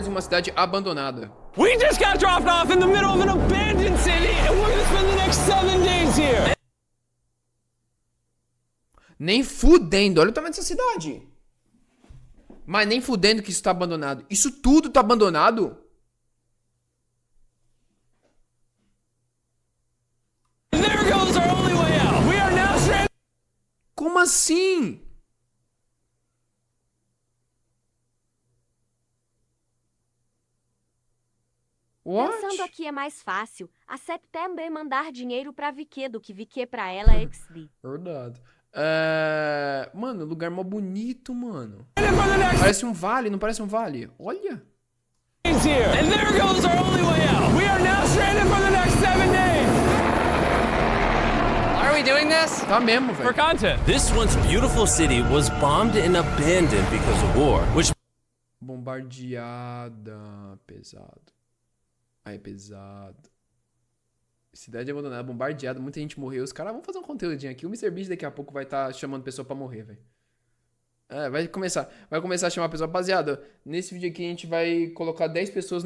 dias em uma cidade abandonada. We just got dropped off in the middle of an abandoned city and we're gonna spend the next 7 days here. Nem fudendo, olha o tamanho dessa cidade. Mas nem fudendo que isso tá abandonado. Isso tudo tá abandonado? There goes our only way out. We are now stranded. Como assim? What? Pensando aqui é mais fácil. A September mandar dinheiro pra Vicky do que Vicky pra ela XD. Verdade. Mano, lugar mó bonito, mano. Parece um vale, não parece um vale? Olha. Here. And there goes our only way out. We are now stranded for the next 7 days. Are we doing this? Tá mesmo, For velho. content. This once beautiful city was bombed and abandoned because of war, which Bombardeada. Pesado. Aí, pesado. Cidade abandonada, bombardeada, muita gente morreu. Os caras vão fazer um conteúdinho aqui. O MrBeast daqui a pouco vai estar chamando pessoa pra morrer, velho. Vai começar a chamar a pessoa. Rapaziada, nesse vídeo aqui a gente vai colocar 10 pessoas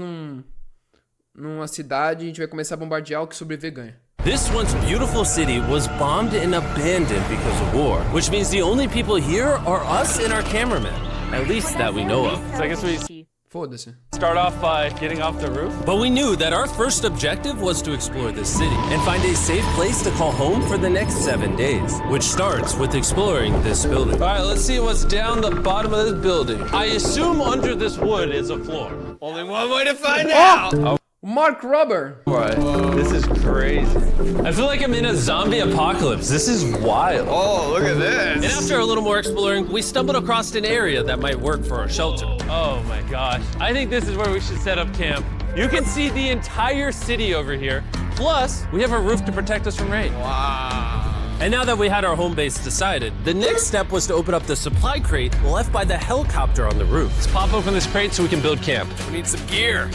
numa cidade e a gente vai começar a bombardear. O que sobreviver ganha. this once beautiful city was bombed and abandoned because of war, which means the only people here are us and our cameraman, at least that we know of. So I guess we Foda-se. start off by getting off the roof. But we knew that our first objective was to explore this city and find a safe place to call home for the next 7 days, which starts with exploring this building. All right, let's see what's down the bottom of this building. I assume under this wood is a floor. Only one way to find out. Mark Rubber. Right. This is crazy. I feel like I'm in a zombie apocalypse. This is wild. Oh, look at And this. after a little more exploring, we stumbled across an area that might work for our shelter. Oh my gosh. I think this is where we should set up camp. You can see the entire city over here. Plus, we have a roof to protect us from rain. Wow. And now that we had our home base decided, the next step was to open up the supply crate left by the helicopter on the roof. Let's pop open this crate so we can build camp. We need some gear.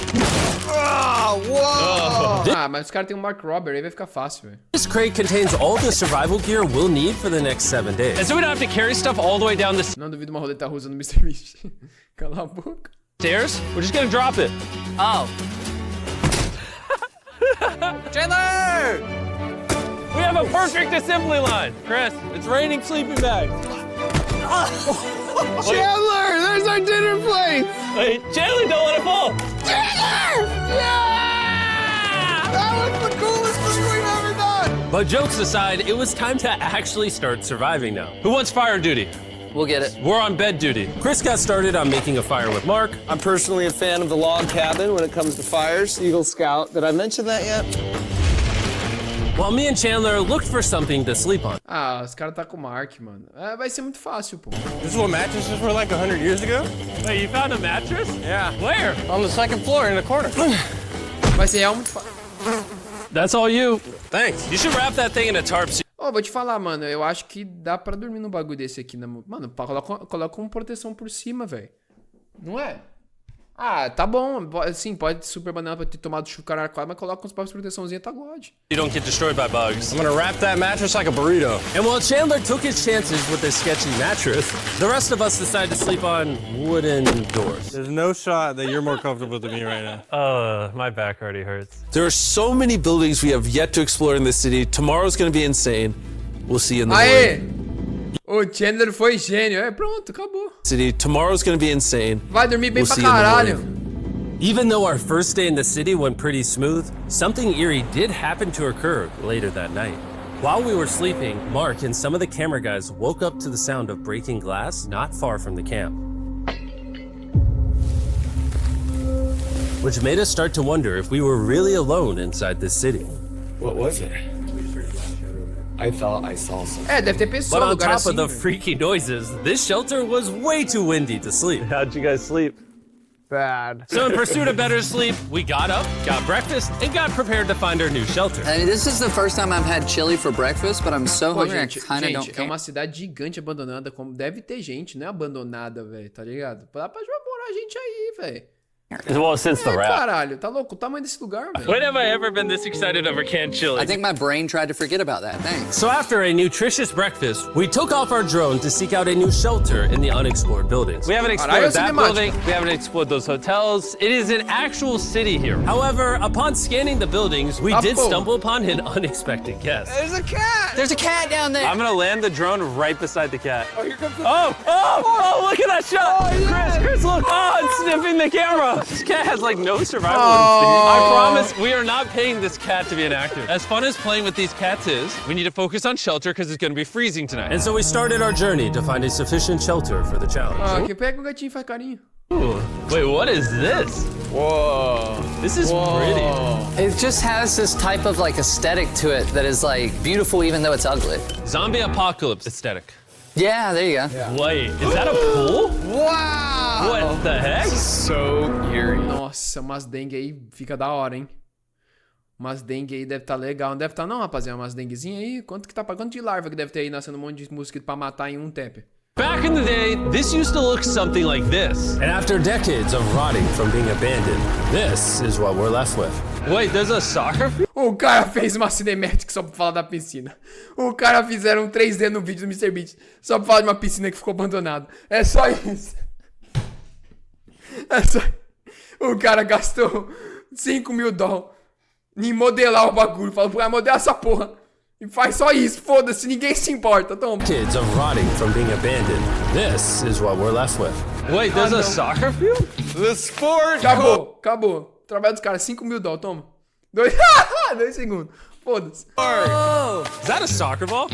Oh, whoa. Mas os caras têm um Mark Rubber, aí vai ficar fácil, velho. This crate contains all the survival gear we'll need for the next 7 days. And so we don't have to carry stuff all the way down the Não duvido uma roleta russa no MrBeast. Cala a boca. stairs. We're just gonna drop it. Oh. Chandler! We have a perfect assembly line. Chris, it's raining sleeping bags. Chandler, there's our dinner plate. Wait, Chandler, don't let it fall. That was the coolest thing we've ever done. But jokes aside, it was time to actually start surviving now. Who wants fire duty? We'll get it. We're on bed duty. Chris got started on making a fire with Mark. I'm personally a fan of the log cabin when it comes to fires. Eagle Scout. Did I mention that yet? While me and Chandler looked for something to sleep on. Os caras tá com o Mark, mano. Vai ser muito fácil, pô. This is what mattresses were like 100 years ago? Wait, you found a mattress? Yeah. Where? On the second floor in the corner. Vai ser real muito fácil. That's all you. Thanks. You should wrap that thing in a tarp so Vou te falar, mano. Eu acho que dá pra dormir num bagulho desse aqui. Mano, coloca uma proteção por cima, velho. Não é? Tá bom. Sim, pode super banana pra ter tomado chuva caralho, mas coloca uns papos de proteçãozinha, tá god. you don't get destroyed by bugs. I'm gonna wrap that mattress like a burrito. And while Chandler took his chances with this sketchy mattress, the rest of us decided to sleep on wooden doors. There's no shot that you're more comfortable than me right now. My back already hurts. There are so many buildings we have yet to explore in this city. Tomorrow's gonna be insane. We'll see you in the Aê! morning. O Chandler foi gênio. Pronto, acabou. City. Tomorrow's gonna be insane. Vai dormir bem We'll pra see you in the caralho. morning. Even though our first day in the city went pretty smooth, something eerie did happen to occur later that night. While we were sleeping, Mark and some of the camera guys woke up to the sound of breaking glass not far from the camp, which made us start to wonder if we were really alone inside this city. What was it? I thought I saw something. Deve ter But pessoa no on lugar top assim. of the velho. freaky noises, this shelter was way too windy to sleep. How'd you guys sleep? Bad. So in pursuit of better sleep, we got up, got breakfast, and got prepared to find our new shelter. I mean, this is the first time I've had chili for breakfast, but I'm so Pô, hungry gente, I kind of don't é care. uma cidade gigante abandonada, como deve ter gente, não é abandonada, velho, tá ligado? Dá pra morar gente aí, velho. Well, since the wrap. Caralho, tá louco? O tamanho desse lugar, velho. When have I ever been this excited over canned chili? I think my brain tried to forget about that. Thanks. So after a nutritious breakfast, we took off our drone to seek out a new shelter in the unexplored buildings. We haven't explored that building. We haven't explored those hotels. It is an actual city here. However, upon scanning the buildings, we did stumble upon an unexpected guest. There's a cat! There's a cat down there. I'm gonna land the drone right beside the cat. Oh, here comes the... Oh, look at that shot! Chris, look! Oh, it's sniffing the camera! This cat has like no survival instinct. I promise we are not paying this cat to be an actor. As fun as playing with these cats is, we need to focus on shelter because it's gonna be freezing tonight. And so we started our journey to find a sufficient shelter for the challenge. Ah, que pega o gatinho e faz carinho. Ooh. Wait, what is this? Whoa. This is pretty. It just has this type of like aesthetic to it that is like beautiful even though it's ugly. Zombie apocalypse aesthetic. Yeah, there you go. Wait, is that a pool? Wow! What the heck? So eerie. Nossa, umas dengue aí fica da hora, hein? Umas dengue aí deve tá legal. Não deve tá não, rapaziada? Umas denguezinhas aí. Quanto que tá pagando de larva que deve ter aí nascendo um monte de mosquito pra matar em um tap? Back in the day, this used to look something like this. And after decades of rotting from being abandoned, this is what we're left with. Wait, there's a soccer field? O cara fez uma cinemática só pra falar da piscina. O cara fizeram um 3D no vídeo do MrBeast só pra falar de uma piscina que ficou abandonada. É só isso. É só... O cara gastou 5 mil dólares em modelar o bagulho. Falou, vai modelar essa porra. E faz só isso, foda-se, ninguém se importa, toma. Kids of rotting from being abandoned, this is what we're left with. Wait, there's a soccer field? The sport. Acabou. Trabalho dos caras, 5 mil dólares, toma. 2 segundos, foda-se. Is that a soccer ball?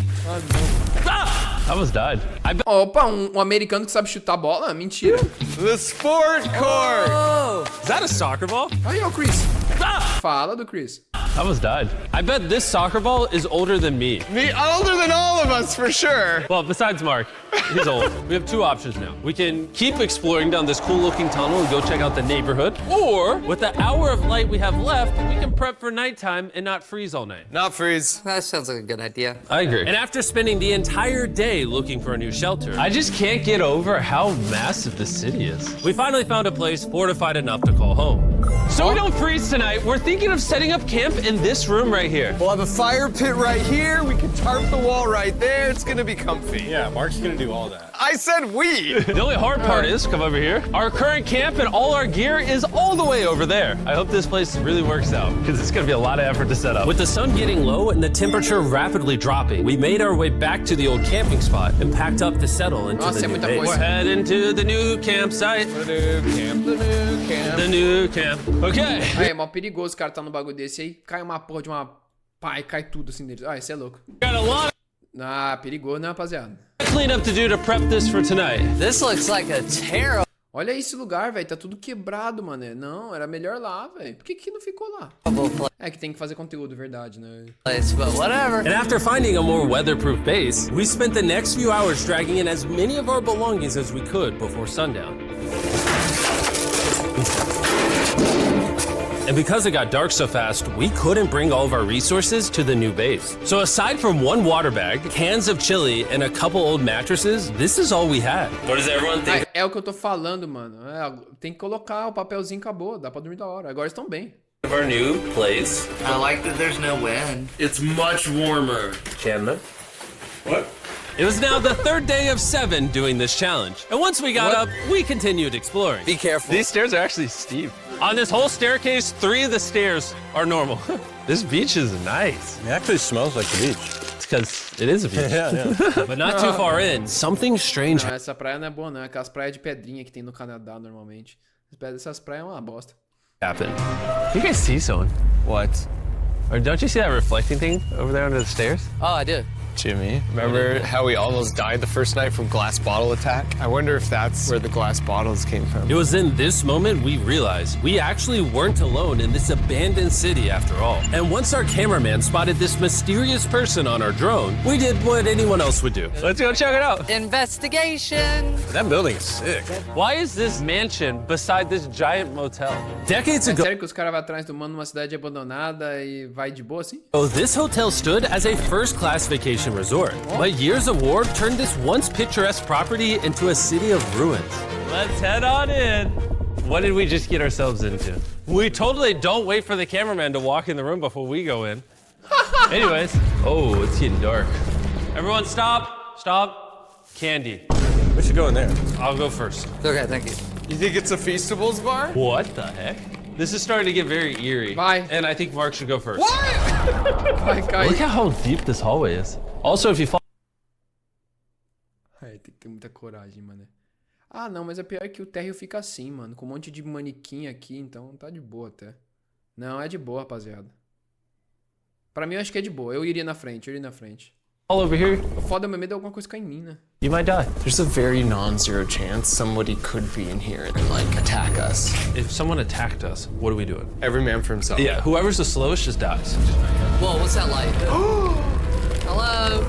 Ah, I almost died. Opa, um americano que sabe chutar bola? Mentira. The sport court. Is that a soccer ball? Aí, ó, Chris. Ah, Fala do Chris. I almost died. I bet this soccer ball is older than me. Me older than all of us for sure. Well, besides Mark, he's old. We have 2 options now. We can keep exploring down this cool looking tunnel and go check out the neighborhood. Or, with the hour of light we have left, we can prep for nighttime and not freeze all night. Not freeze. That sounds like a good idea. I agree. And after spending the entire day looking for a new shelter, I just can't get over how massive the city is. we finally found a place fortified enough to call home. So we don't freeze tonight, we're thinking of setting up camp in this room right here. We'll have a fire pit right here. We can tarp the wall right there. It's gonna be comfy. Yeah, Mark's gonna do all that. I said we. The only hard part is, come over here, our current camp and all our gear is all the way over there. I hope this place really works out, because it's gonna be a lot of effort to set up. With the sun getting low and the temperature rapidly dropping, we made our way back to the old camping spot and packed up to settle into Nossa, the é new muita base. coisa. We're heading to the new campsite. The new camp. The new camp. The new camp. Okay. Aí, é mó perigoso o cara tá no bagulho desse aí. Cai uma porra de uma pá e cai tudo assim deles. Ah, isso é louco. Got a lot Ah, perigoso, né, rapaziada? of cleanup to do to prep this for tonight. This looks like a terrible Olha esse lugar, velho. Tá tudo quebrado, mano. Não, era melhor lá, velho. Por que não ficou lá? É que tem que fazer conteúdo, verdade, né? place, but whatever. And after finding a more weatherproof base, we spent the next few hours dragging in as many of our belongings as we could before sundown. And because it got dark so fast, we couldn't bring all of our resources to the new base. So aside from 1 water bag, cans of chili, and a couple old mattresses, this is all we had. What does everyone think É o que eu tô falando, mano. É, tem que colocar o papelzinho, acabou. Dá pra dormir da hora. Agora estão bem. of our new place? I like that there's no wind. It's much warmer. Chandler? What? It was now the 3rd day of 7 doing this challenge. And once we got up, we continued exploring. Be careful. These stairs are actually steep. On this whole staircase, 3 of the stairs are normal. This beach is nice. It actually smells like the beach. It's because it is a beach. Yeah. But not too far in, something strange Não, essa praia não é boa, não. É aquelas praias de pedrinha que tem no Canadá, normalmente. Essas praias é uma bosta. happened. You guys see someone? What? Or don't you see that reflecting thing over there under the stairs? Oh, I did. Jimmy, remember how we almost died the first night from glass bottle attack? I wonder if that's where the glass bottles came from. It was in this moment we realized we actually weren't alone in this abandoned city after all. And once our cameraman spotted this mysterious person on our drone, we did what anyone else would do. Let's go check it out. Investigation. That building is sick. Why is this mansion beside this giant motel? Decades É ago, sério que os caras vão atrás do mano numa cidade abandonada e vai de boa assim? this hotel stood as a first-class vacation resort. But years of war turned this once picturesque property into a city of ruins. Let's head on in. What did we just get ourselves into? We totally don't wait for the cameraman to walk in the room before we go in. Anyways, oh, it's getting dark. Everyone stop, stop. Candy. We should go in there. I'll go first. Okay, thank you. You think it's a Feastables bar? What the heck? This is starting to get very eerie. Bye. And I think Mark should go first. Vai cair. Look at how deep this hallway is. Also, if you fall. Tem que ter muita coragem, mano. Ah, não, mas é pior que o térreo fica assim, mano. Com um monte de manequim aqui, então tá de boa até. Não, é de boa, rapaziada. Pra mim, eu acho que é de boa. Eu iria na frente, All over here, O foda, meu medo é alguma coisa cair em mim, né? you might die. There's a very non-zero chance somebody could be in here and like attack us. If someone attacked us, what are we doing? Every man for himself. Yeah, whoever's the slowest just dies. Whoa, what's that light? Hello?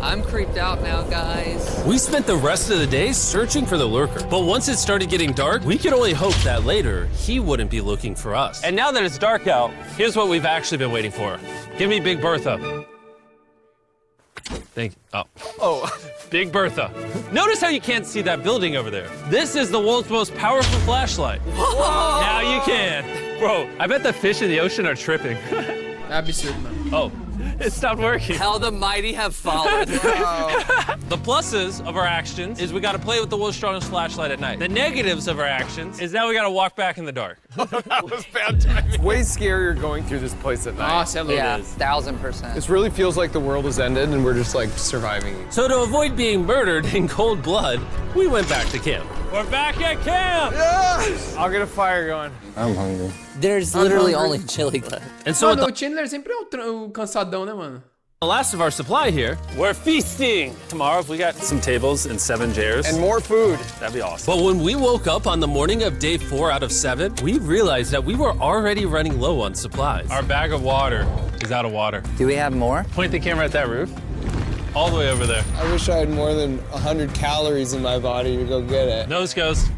I'm creeped out now, guys. We spent the rest of the day searching for the lurker, but once it started getting dark, we could only hope that later he wouldn't be looking for us. And now that it's dark out, here's what we've actually been waiting for. Give me Big Bertha. Thank you. Oh, Big Bertha. Notice how you can't see that building over there. This is the world's most powerful flashlight. Whoa. Now you can. Bro, I bet the fish in the ocean are tripping. É absurdo, mano. Oh, it stopped working. How the mighty have fallen. The pluses of our actions is we gotta play with the world's strongest flashlight at night. The negatives of our actions is now we gotta walk back in the dark. That was bad timing. It's way scarier going through this place at night. Nossa, é louco. Yeah, 1000%. This really feels like the world has ended and we're just like surviving. So to avoid being murdered in cold blood, we went back to camp. We're back at camp! Yes! I'll get a fire going. I'm hungry. There's literally only chili left. And so Mano, at o Chandler sempre é o cansadão, né, mano? the last of our supply here, we're feasting. Tomorrow, if we got some tables and 7 chairs, And more food. that'd be awesome. But when we woke up on the morning of day 4 out of 7, we realized that we were already running low on supplies. Our bag of water is out of water. Do we have more? Point the camera at that roof. All the way over there. I wish I had more than 100 calories in my body to go get it. Nose goes.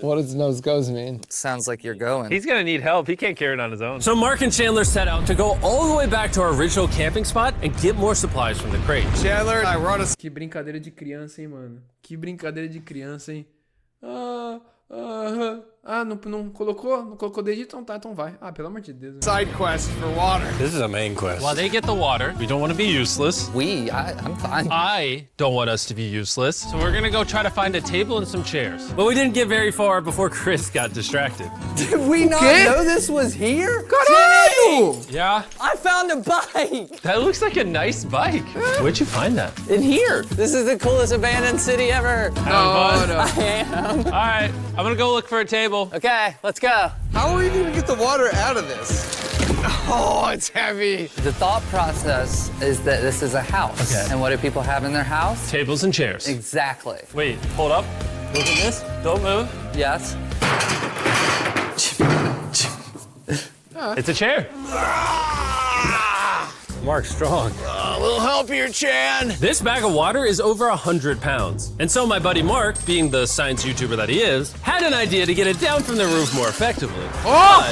What does nose goes mean? Sounds like you're going. He's gonna need help. He can't carry it on his own. So Mark and Chandler set out to go all the way back to our original camping spot and get more supplies from the crate. Chandler, I run a... Que brincadeira de criança, hein, mano? Que brincadeira de criança, hein? Não colocou? Não colocou o dedinho? Então tá, então vai. Ah, pelo amor de Deus. side quest for water. This is a main quest. While they get the water, we don't want to be useless. I'm fine. I don't want us to be useless. So we're gonna go try to find a table and some chairs. But we didn't get very far before Chris got distracted. Did we not know this was here? Caralho! Yeah, I found a bike! that looks like a nice bike. Where'd you find that? In here! This is the coolest abandoned city ever! Da Having hora. I am. All right, I'm gonna go look for a table. Okay, let's go. How are we gonna get the water out of this? Oh, it's heavy. The thought process is that this is a house. Okay. And what do people have in their house? Tables and chairs. Exactly. Wait, hold up. Look at this. Don't move. Yes. It's a chair. Mark's strong. A little help here, Chan. This bag of water is over 100 pounds. And so my buddy Mark, being the science YouTuber that he is, had an idea to get it down from the roof more effectively. Oh!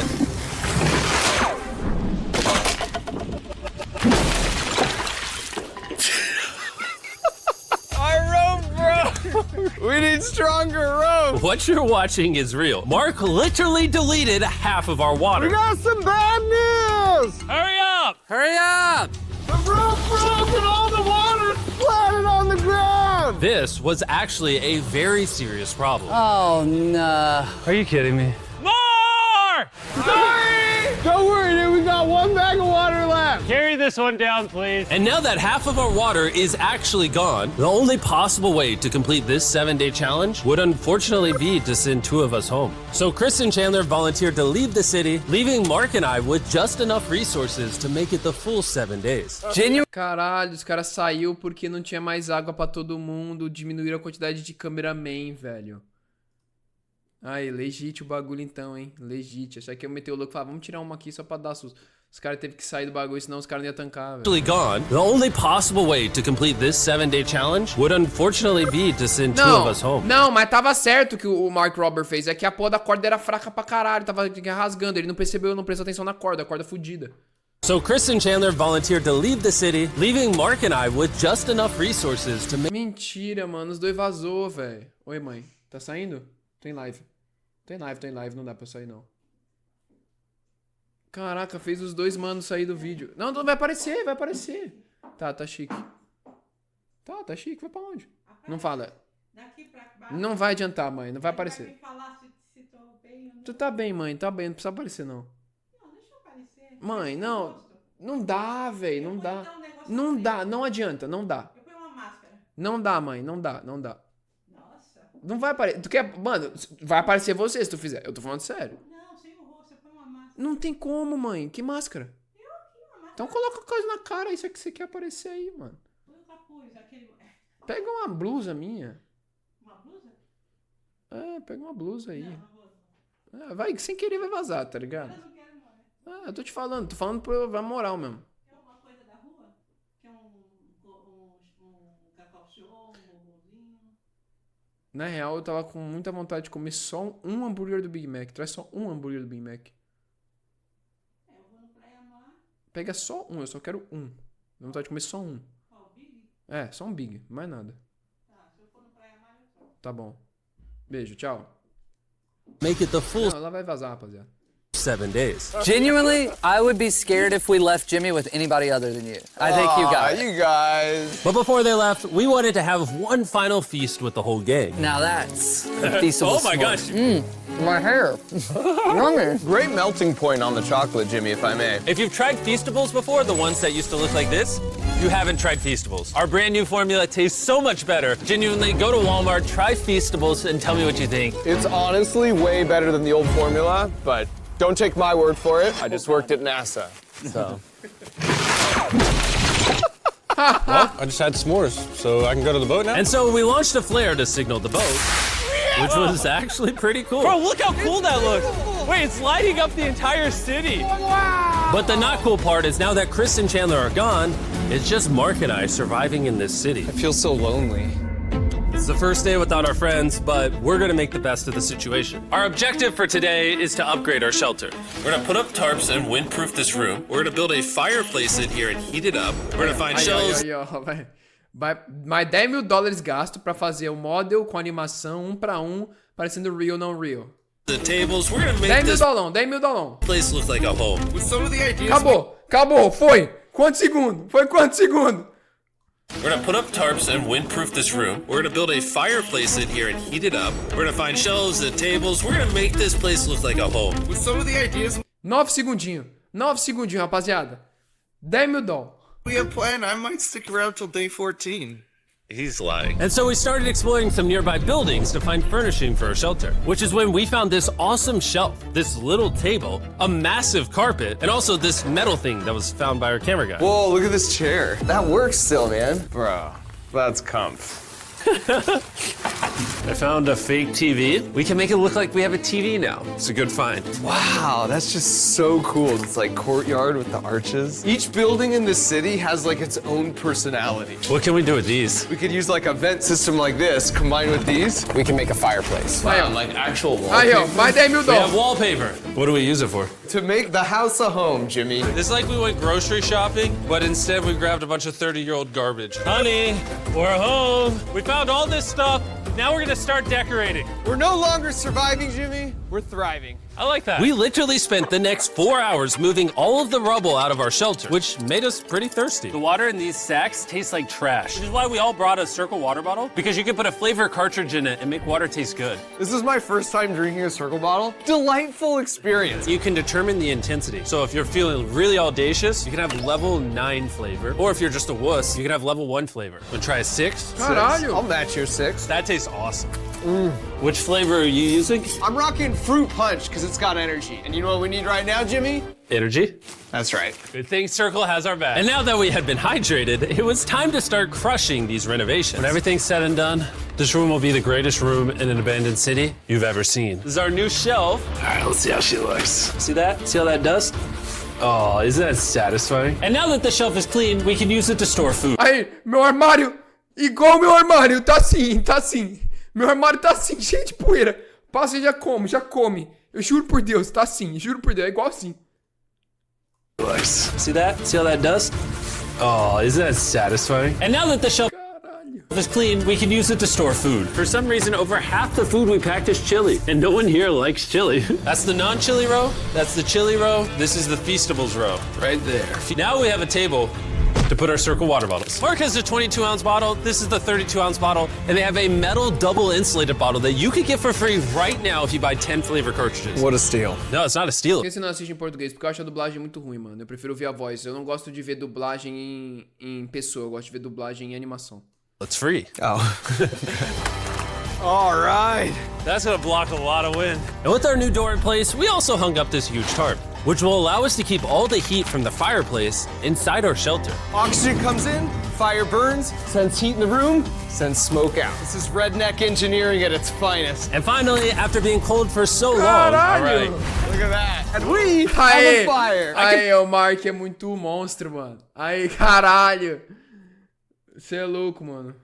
We need stronger rope. What you're watching is real. Mark literally deleted half of our water. We got some bad news. Hurry up! Hurry up! The rope broke and all the water splattered on the ground. This was actually a very serious problem. Oh no. Are you kidding me? More! Sorry. Don't worry, dude. We got one bag of water left. Carry this one down, please. And now that half of our water is actually gone, the only possible way to complete this 7-day challenge would unfortunately be to send 2 of us home. So Chris and Chandler volunteered to leave the city, leaving Mark and I with just enough resources to make it the full 7 days. Caralho, os caras saiu porque não tinha mais água pra todo mundo, diminuíram a quantidade de cameraman, velho. Aí, legítimo o bagulho então, hein? Legítimo. Achei que eu meti o louco e falava, vamos tirar uma aqui só pra dar susto. Os caras teve que sair do bagulho, senão os caras não iam tancar, velho. Actually gone, the only possible way to complete this 7-day challenge would unfortunately be to send 2 of us home. Não, mas tava certo que o Mark Robert fez. É que a porra da corda era fraca pra caralho, tava rasgando. Ele não percebeu, não prestou atenção na corda, a corda fudida. So Chris and Chandler volunteered to leave the city, leaving Mark and I with just enough resources to make... Mentira, mano, os dois vazou, velho. Oi, mãe. Tá saindo? Tô em live. Tô em live, não dá pra eu sair não. Caraca, fez os dois manos sair do vídeo. Não, vai aparecer, vai aparecer. Tá chique. Tá chique, vai pra onde? Não fala. Não vai adiantar, mãe, não vai aparecer. Tu tá bem, mãe, tá bem, não precisa aparecer não. Não, deixa eu aparecer. Mãe, não dá, velho, não dá. Não dá, não adianta, não dá. Eu ponho uma máscara. Não dá, mãe, não dá. Nossa. Não vai aparecer. Tu quer, mano, vai aparecer você se tu fizer. Eu tô falando sério. Não, sem o rosto, eu ponho uma máscara. Não tem como, mãe. Que máscara? Então coloca coisa na cara, isso é que você quer aparecer aí, mano. Põe o capuz, aquele... Pega uma blusa minha. Uma blusa? Pega uma blusa aí. Não vou. Vai, sem querer vai vazar, tá ligado? Eu não quero morar. Eu tô falando pra levar moral mesmo. Quer uma coisa da rua? Quer um cacau show, um bombonzinho? Na real, eu tava com muita vontade de comer só um hambúrguer do Big Mac. Traz só um hambúrguer do Big Mac. Eu vou no Praia Mar. Pega só um, eu só quero um. Dá vontade de comer só um. Qual, Big? Só um Big, mais nada. Tá, se eu for no Praia Mar, eu troco. Tá bom. Beijo, tchau. Make it the full Não, ela vai vazar, rapaziada. 7 days. Genuinely, I would be scared if we left Jimmy with anybody other than you. I think you got it. You guys. But before they left, we wanted to have one final feast with the whole gang. Now that's feasible. Oh my gosh. My hair. Yummy. Great melting point on the chocolate, Jimmy, if I may. If you've tried Feastables before, the ones that used to look like this, you haven't tried Feastables. Our brand new formula tastes so much better. Genuinely, go to Walmart, try Feastables, and tell me what you think. It's honestly way better than the old formula, but don't take my word for it. I just worked at NASA, so. Well, I just had s'mores, so I can go to the boat now? And so we launched a flare to signal the boat, which was actually pretty cool. Bro, look how cool that looks. Wait, it's lighting up the entire city. But the not cool part is now that Chris and Chandler are gone, it's just Mark and I surviving in this city. I feel so lonely. It's the first day without our friends, but we're gonna make the best of the situation. Our objective for today is to upgrade our shelter. We're gonna put up tarps and windproof this room. We're gonna build a fireplace in here and heat it up. We're gonna find shelves. Aí, ó, vai mais $10 mil gasto pra fazer o model com animação 1 pra 1, parecendo real, não real. The tables. We're gonna make this $10 mil. place look like a home. With some of the ideas... Acabou, foi. Quantos segundos? We're gonna put up tarps and windproof this room. We're gonna build a fireplace in here and heat it up. We're gonna find shelves and tables. We're gonna make this place look like a home. With some of the ideas 9 segundinhos, rapaziada. $10 mil. we have planned, I might stick around till day 14. He's lying. And so we started exploring some nearby buildings to find furnishing for our shelter, which is when we found this awesome shelf, this little table, a massive carpet, and also this metal thing that was found by our camera guy. Whoa, look at this chair. That works still, man. Bro, that's comf. I found a fake TV. We can make it look like we have a TV now. It's a good find. Wow, that's just so cool. It's like courtyard with the arches. Each building in this city has like its own personality. What can we do with these? We could use like a vent system like this, combined with these. We can make a fireplace. Wow, like actual Aí, ó, mais $10 mil. We have wallpaper. What do we use it for? To make the house a home, Jimmy. It's like we went grocery shopping, but instead we grabbed a bunch of 30-year-old garbage. Honey, we're home. We found all this stuff. Now we're gonna start decorating. We're no longer surviving, Jimmy. We're thriving. I like that. We literally spent the next 4 hours moving all of the rubble out of our shelter, which made us pretty thirsty. The water in these sacks tastes like trash, which is why we all brought a Circle water bottle, because you can put a flavor cartridge in it and make water taste good. This is my first time drinking a Circle bottle. Delightful experience. You can determine the intensity. So if you're feeling really audacious, you can have level 9 flavor. Or if you're just a wuss, you can have level 1 flavor. Wanna try a 6? Caralho. I'll match your 6. That tastes awesome. Which flavor are you using? I'm rocking fruit punch because it's got energy. And you know what we need right now, Jimmy? Energy. That's right. Good thing Circle has our back. And now that we had been hydrated, it was time to start crushing these renovations. When everything's said and done, this room will be the greatest room in an abandoned city you've ever seen. This is our new shelf. All right, let's see how she looks. See that? See all that dust? Oh, isn't that satisfying? And now that the shelf is clean, we can use it to store food. Aí, meu armário, igual meu armário, tá assim. Meu armário tá assim, cheio de poeira. Passa e já come. Eu juro por Deus, tá assim, é igual assim. See that? See all that dust? Oh, isn't that satisfying? And now that the shelf Caralho. is clean, we can use it to store food. For some reason, over half the food we packed is chili, and no one here likes chili. That's the non-chili row, that's the chili row, this is the Feastables row, right there. Now we have a table to put our Circle water bottles. Mark has a 22-ounce bottle, this is the 32-ounce bottle, and they have a metal double insulated bottle that you could get for free right now if you buy 10 flavor cartridges. What a steal. No, it's not a steal. Por que você não assiste em português? Porque eu acho a dublagem muito ruim, mano. Eu prefiro ver a voz. Eu não gosto de ver dublagem em pessoa, eu gosto de ver dublagem em animação. It's free. Oh. All right. That's gonna block a lot of wind. And with our new door in place, we also hung up this huge tarp, which will allow us to keep all the heat from the fireplace inside our shelter. Oxygen comes in, fire burns, sends heat in the room, sends smoke out. This is redneck engineering at its finest. And finally, after being cold for so long, all right. Look at that. And we have Aê, a fire. Aí, o Mark é muito monstro, mano. Aí, caralho. Você é louco, mano.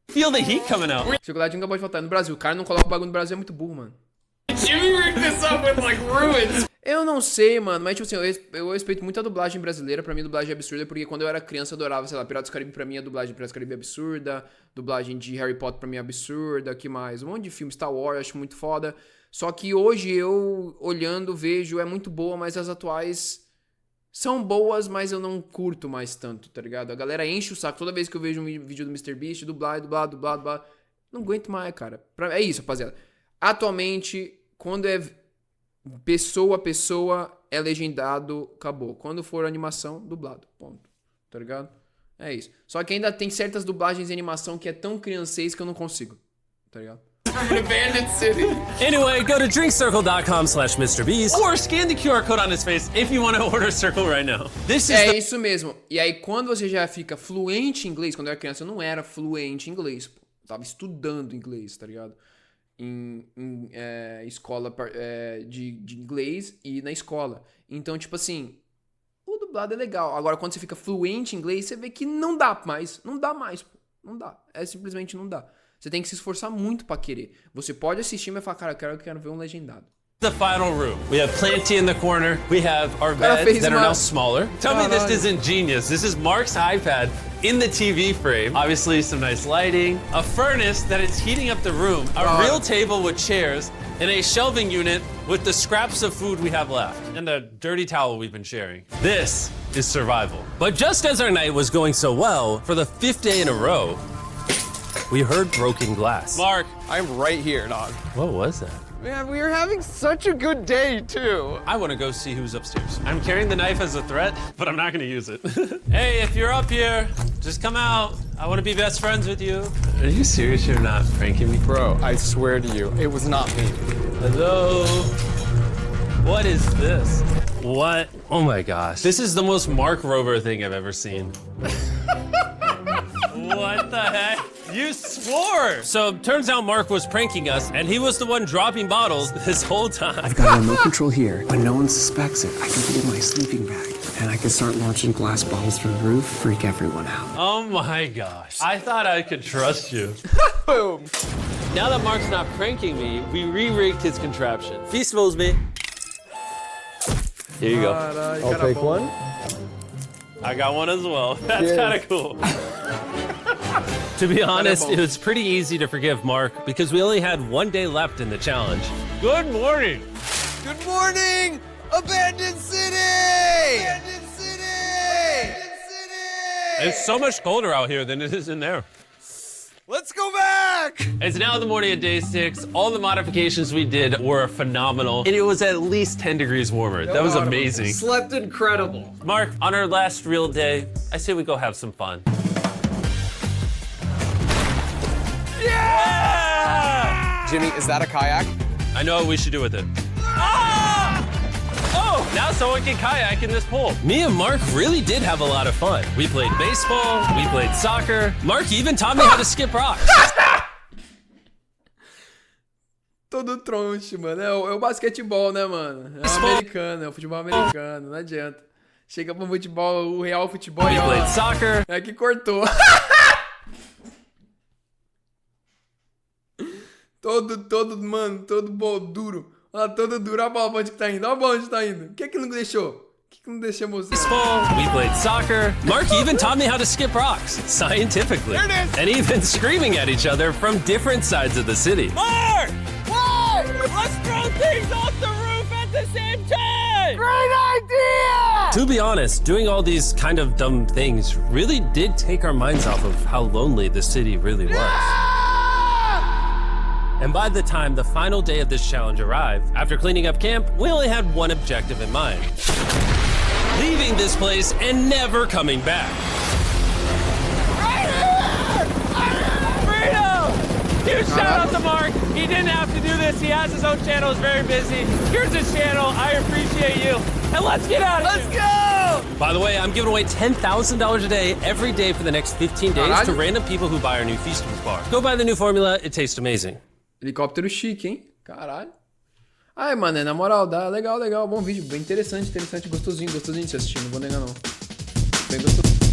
Feel the heat coming out. Chocolate nunca pode faltar. No Brasil, o cara não coloca o bagulho no Brasil, é muito burro, mano. Jimmy rigged this up with like ruins. Eu não sei, mano, mas tipo assim, eu respeito muito a dublagem brasileira. Pra mim, a dublagem é absurda, porque quando eu era criança eu adorava, sei lá, Piratas do Caribe. Pra mim, a dublagem de Piratas do Caribe é absurda. Dublagem de Harry Potter pra mim é absurda. Que mais? Um monte de filme, Star Wars, eu acho muito foda. Só que hoje eu, olhando, vejo, é muito boa, mas as atuais são boas, mas eu não curto mais tanto, tá ligado? A galera enche o saco toda vez que eu vejo um vídeo do MrBeast, dublado. Não aguento mais, cara. É isso, rapaziada. Atualmente, quando é pessoa a pessoa, é legendado, acabou. Quando for animação, dublado, ponto. Tá ligado? É isso. Só que ainda tem certas dublagens em animação que é tão criancês que eu não consigo. Tá ligado? Anyway, go to drinkcircle.com/MrBeast or scan the QR code on his face if you want to order Circle right now. This is isso mesmo. E aí, quando você já fica fluente em inglês, quando eu era criança, eu não era fluente em inglês. Pô. Eu tava estudando inglês, tá ligado? Em escola de inglês e na escola. Então, tipo assim, o dublado é legal. Agora, quando você fica fluente em inglês, você vê que não dá mais. Não dá mais, pô. Não dá. Simplesmente não dá. Você tem que se esforçar muito pra querer. Você pode assistir, mas falar, cara, eu quero ver um legendado. The final room. We have Planty in the corner. We have our beds that are now smaller. Tell me this isn't genius. This is Mark's iPad in the TV frame. Obviously some nice lighting. A furnace that is heating up the room. A real table with chairs. And a shelving unit with the scraps of food we have left. And a dirty towel we've been sharing. This is survival. But just as our night was going so well, for the 5th day in a row, we heard broken glass. Mark, I'm right here, dog. What was that? Man, we are having such a good day, too. I want to go see who's upstairs. I'm carrying the knife as a threat, but I'm not going to use it. Hey, if you're up here, just come out. I want to be best friends with you. Are you serious you're not pranking me? Bro, I swear to you, it was not me. Hello? What is this? What? Oh my gosh. This is the most Mark Rover thing I've ever seen. What the heck? You swore! So, turns out Mark was pranking us, and he was the one dropping bottles this whole time. I've got a remote control here. When no one suspects it, I can put it in my sleeping bag. And I can start launching glass bottles from the roof, freak everyone out. Oh my gosh. I thought I could trust you. Boom. Now that Mark's not pranking me, we re-rigged his contraption. Feastables me. Here you go. I'll take one. I got one as well. That's kind of cool. To be honest, it was pretty easy to forgive Mark because we only had one day left in the challenge. Good morning. Good morning, Abandoned City! Abandoned City! Abandoned City! It's so much colder out here than it is in there. Let's go back! It's now the morning of day 6. All the modifications we did were phenomenal. And it was at least 10 degrees warmer. That was amazing. Slept incredible. Mark, on our last real day, I say we go have some fun. Yeah! Jimmy, is that a kayak? I know what we should do with it. Ah! Oh, now someone can kayak in this pool. Me and Mark really did have a lot of fun. We played baseball, we played soccer. Mark even taught me how to skip rocks. Todo troncho, mano. É o basquetebol, né, mano? É o americano, é o futebol americano, não adianta. Chega pro futebol, o real futebol. We played soccer. É que cortou. Todo bom, duro. Olha lá, todo duro. Olha a bola onde que tá indo. Olha a bola onde tá indo. O que é que não deixou? Que não deixa emoção? We played soccer. Mark even taught me how to skip rocks, scientifically. And even screaming at each other from different sides of the city. Mark! What? Let's throw things off the roof at the same time! Great idea! To be honest, doing all these kind of dumb things really did take our minds off of how lonely the city really was. And by the time the final day of this challenge arrived, after cleaning up camp, we only had one objective in mind. Leaving this place and never coming back. Huge shout out to Mark. He didn't have to do this. He has his own channel. He's very busy. Here's his channel. I appreciate you. And let's get out of here. Let's go! By the way, I'm giving away $10,000 a day every day for the next 15 days to random people who buy our new Feastables bar. Go buy the new formula. It tastes amazing. Helicóptero chique, hein? Caralho. Ai, mano, na moral, dá legal. Bom vídeo, bem interessante, gostosinho de assistir, não vou negar não. Bem gostoso.